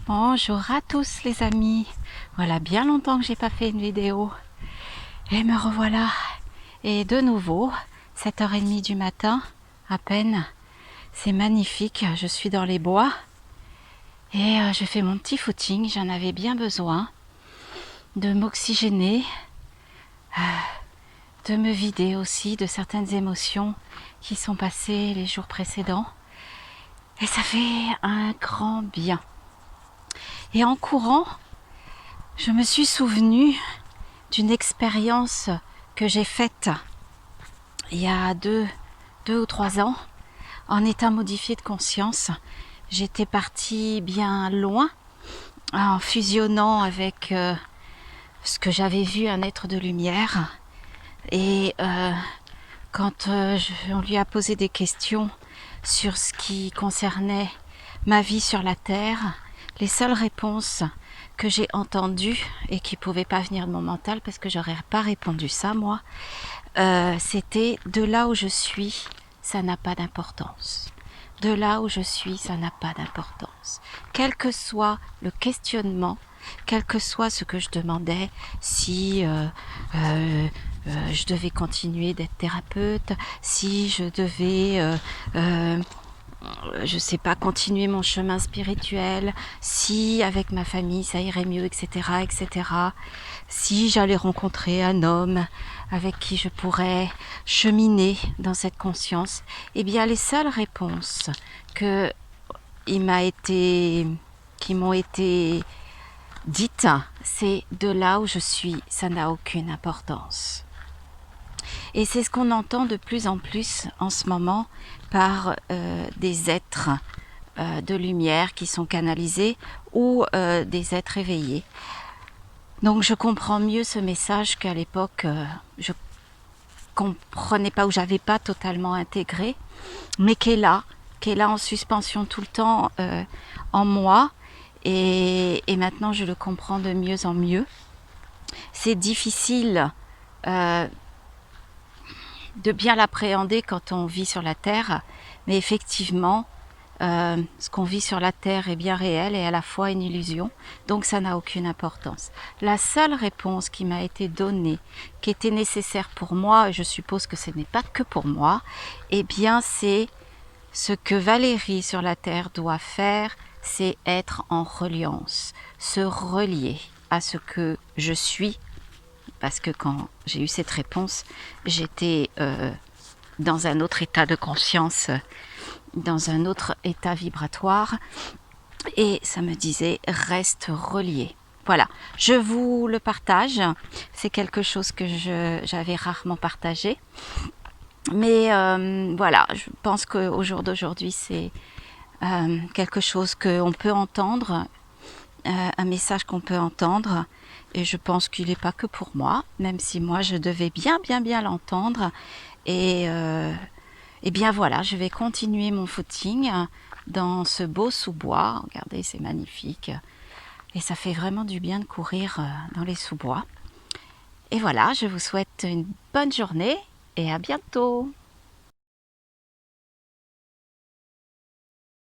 Bonjour à tous les amis. Voilà bien longtemps que j'ai pas fait une vidéo. Et me revoilà. Et de nouveau, 7h30 du matin, à peine. C'est magnifique, je suis dans les bois. Et je fais mon petit footing, j'en avais bien besoin. De m'oxygéner. De me vider aussi de certaines émotions qui sont passées les jours précédents. Et ça fait un grand bien. Et en courant, je me suis souvenue d'une expérience que j'ai faite il y a deux ou 3 ans en état modifié de conscience. J'étais partie bien loin en fusionnant avec ce que j'avais vu, un être de lumière. Et quand on lui a posé des questions sur ce qui concernait ma vie sur la Terre, les seules réponses que j'ai entendues et qui ne pouvaient pas venir de mon mental parce que j'aurais pas répondu ça moi, c'était de là où je suis, ça n'a pas d'importance. De là où je suis, ça n'a pas d'importance. Quel que soit le questionnement, quel que soit ce que je demandais, si je devais continuer d'être thérapeute, si je devais je sais pas, continuer mon chemin spirituel, si avec ma famille ça irait mieux, etc., etc., si j'allais rencontrer un homme avec qui je pourrais cheminer dans cette conscience, eh bien les seules réponses qui m'ont été dites, c'est de là où je suis, ça n'a aucune importance. Et c'est ce qu'on entend de plus en plus en ce moment par des êtres de lumière qui sont canalisés ou des êtres éveillés. Donc je comprends mieux ce message qu'à l'époque je comprenais pas ou j'avais pas totalement intégré, mais qui est là en suspension tout le temps en moi et maintenant je le comprends de mieux en mieux. C'est difficile de bien l'appréhender quand on vit sur la Terre, mais effectivement, ce qu'on vit sur la Terre est bien réel et à la fois une illusion, donc ça n'a aucune importance. La seule réponse qui m'a été donnée, qui était nécessaire pour moi, et je suppose que ce n'est pas que pour moi, eh bien c'est ce que Valérie sur la Terre doit faire, c'est être en reliance, se relier à ce que je suis, parce que quand j'ai eu cette réponse, j'étais dans un autre état de conscience, dans un autre état vibratoire, et ça me disait reste relié. Voilà, je vous le partage, c'est quelque chose que j'avais rarement partagé, mais voilà, je pense qu'au jour d'aujourd'hui c'est quelque chose qu'on peut entendre, un message qu'on peut entendre, et je pense qu'il n'est pas que pour moi, même si moi je devais bien l'entendre. Et bien voilà, je vais continuer mon footing dans ce beau sous-bois. Regardez, c'est magnifique. Et ça fait vraiment du bien de courir dans les sous-bois. Et voilà, je vous souhaite une bonne journée et à bientôt.